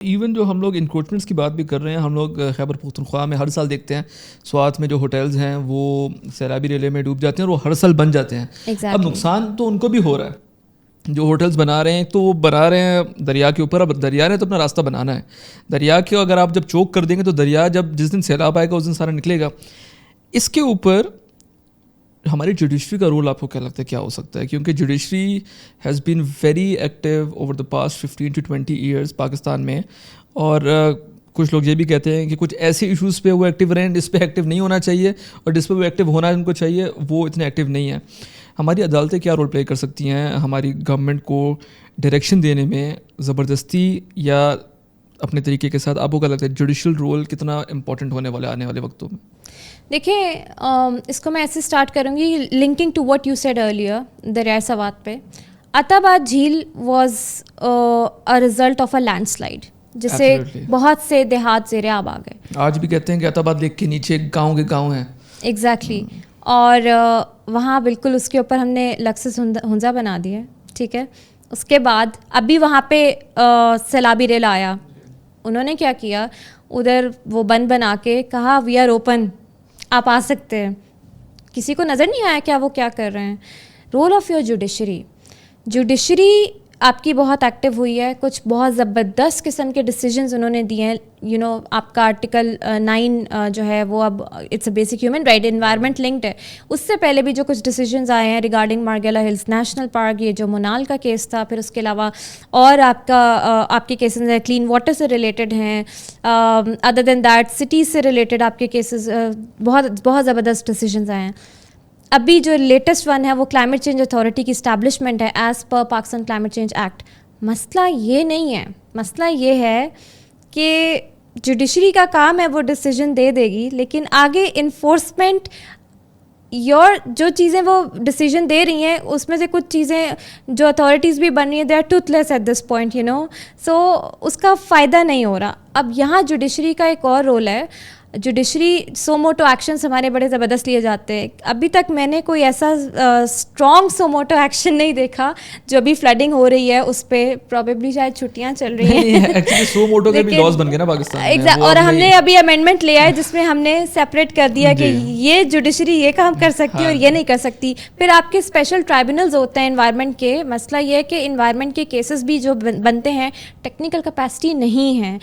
Even जो हम लोग इंक्रोचमेंट्स की बात भी कर रहे हैं, हम लोग खैबर पख्तूनख्वा में हर साल देखते हैं स्वात में जो होटल्स हैं वो सैलाबी रेले में डूब जाते हैं और वो हर साल बन जाते हैं। अब नुकसान तो उनको भी हो रहा है। जो होटल्स बना रहे हैं तो वो बना रहे हैं दरिया के ऊपर। अब दरिया ने तो अपना रास्ता बनाना है। दरिया के अगर आप जब चोक कर देंगे तो दरिया जब जिस दिन सैलाब आएगा उस दिन सारा निकलेगा। इसके ऊपर हमारी जुडिशरी का रोल आपको क्या लगता है क्या हो सकता है? क्योंकि judiciary has been very active over the past 15 to 20 years Pakistan में, और कुछ लोग ये भी कहते हैं कि कुछ ऐसे इश्यूज़ पे वो एक्टिव रहें जिस पे एक्टिव नहीं होना चाहिए, और जिस पे वो एक्टिव होना उनको चाहिए वो इतने एक्टिव नहीं है। हमारी अदालतें क्या रोल प्ले कर सकती हैं हमारी गवर्नमेंट को डायरेक्शन देने में, ज़बरदस्ती या अपने तरीके के साथ? आपको क्या लगता है जुडिशल रोल कितना इंपॉर्टेंट होने वाला है आने वाले वक्तों में? देखिए, इसको मैं ऐसे स्टार्ट करूँगी linking to what you said earlier दरियाए सवात पे। अताबाद झील was a result of a landslide जिससे बहुत से देहात ज़ेरे आब आ गए। आज भी कहते हैं कि अताबाद लेक के नीचे गाँव के गाँव हैं। एग्जैक्टली और वहाँ बिल्कुल उसके ऊपर हमने लक्स हुंजा बना दिया, ठीक है। उसके बाद अभी वहाँ पे सैलाबी रेल आया, उन्होंने क्या किया, उधर वो बंद बना के कहा वी आर ओपन, आप आ सकते हैं। किसी को नज़र नहीं आया क्या वो क्या कर रहे हैं। रोल ऑफ योर जुडिशरी आपकी बहुत एक्टिव हुई है, कुछ बहुत ज़बरदस्त किस्म के डिसीजंस उन्होंने दिए हैं। यू नो, आपका आर्टिकल 9 जो है वो अब it's a basic human right, environment linked है। उससे पहले भी जो कुछ डिसीजंस आए हैं regarding Margalla hills national park, ये जो मुनाल का केस था, फिर उसके अलावा और आपके केसेस हैं क्लीन वाटर से रिलेटेड हैं, अदर देन दैट सिटीज़ से रिलेटेड आपके केसेस बहुत बहुत ज़बरदस्त डिसीजंस आए हैं। अभी जो लेटेस्ट वन है वो क्लाइमेट चेंज अथॉरिटी की इस्टेब्लिशमेंट है as per Pakistan climate change act. मसला ये नहीं है, मसला ये है कि जुडिशरी का काम है वो डिसीजन दे देगी, लेकिन आगे इन्फोर्समेंट जो चीज़ें वो डिसीजन दे रही हैं उसमें से कुछ चीज़ें जो अथॉरिटीज़ भी बन रही हैं they are toothless at this point, you know, so उसका फ़ायदा नहीं हो रहा। अब यहाँ जुडिशरी का एक और रोल है। जुडिशरी सोमोटो एक्शंस हमारे बड़े ज़बरदस्त लिए जाते हैं। अभी तक मैंने कोई ऐसा स्ट्रॉन्ग सोमोटो एक्शन नहीं देखा। जो अभी फ्लडिंग हो रही है उस पर प्रॉबेबली शायद छुट्टियां चल रही हैं। एक्चुअली सोमोटो के भी लॉज बन गए ना पाकिस्तान में, और हमने अभी अमेंडमेंट लिया है जिसमें हमने सेपरेट कर दिया कि ये जुडिशरी ये काम कर सकती है और ये नहीं कर सकती। फिर आपके स्पेशल ट्राइब्यूनल्स होते हैं इन्वायरमेंट के। मसला ये है कि इन्वायरमेंट के केसेस भी जो बनते हैं टेक्निकल कैपेसिटी नहीं है।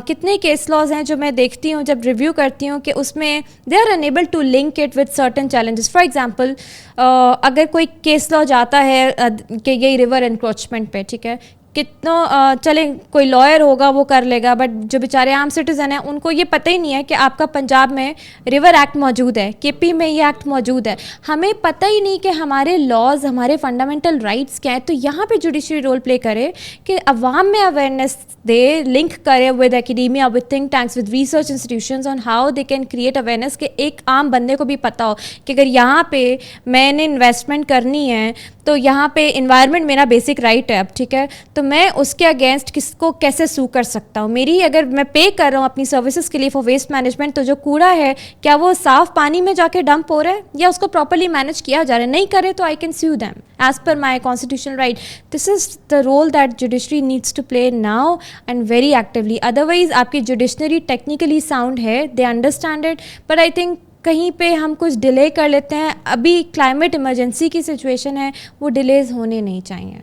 कितने केस लॉज हैं जो मैं देखती हूँ जब रिव्यू करती हूँ कि उसमें they are unable to link it with certain challenges. For example, अगर कोई केस लॉ जाता है कि ये रिवर एनक्रोचमेंट पे, ठीक है, कितना चले कोई लॉयर होगा वो कर लेगा, बट जो बेचारे आम सिटीज़न हैं उनको ये पता ही नहीं है कि आपका पंजाब में रिवर एक्ट मौजूद है, केपी में ये एक्ट मौजूद है। हमें पता ही नहीं कि हमारे लॉज, हमारे फंडामेंटल राइट्स क्या हैं। तो यहाँ पे जुडिशरी रोल प्ले करे कि अवाम में अवेयरनेस दे, लिंक करे with academia, with think tanks, with research institutions on how they can create awareness, कि एक आम बंदे को भी पता हो कि अगर यहाँ पे मैंने इन्वेस्टमेंट करनी है तो यहाँ पे इन्वायरमेंट मेरा बेसिक राइट है अब, ठीक है, तो मैं उसके अगेंस्ट किसको कैसे सू कर सकता हूँ। मेरी अगर मैं पे कर रहा हूँ अपनी सर्विसेज के लिए फॉर वेस्ट मैनेजमेंट, तो जो कूड़ा है क्या वो साफ पानी में जाके डंप हो रहा है या उसको प्रॉपरली मैनेज किया जा रहा है? नहीं करे तो I can sue them as per my constitutional right. This is the role that judiciary needs to play now and very actively. Otherwise आपकी judiciary technically sound है, they understand it, but I think कहीं पे हम कुछ delay कर लेते हैं। अभी क्लाइमेट इमरजेंसी की सिचुएशन है, वो डिलेज होने नहीं चाहिए।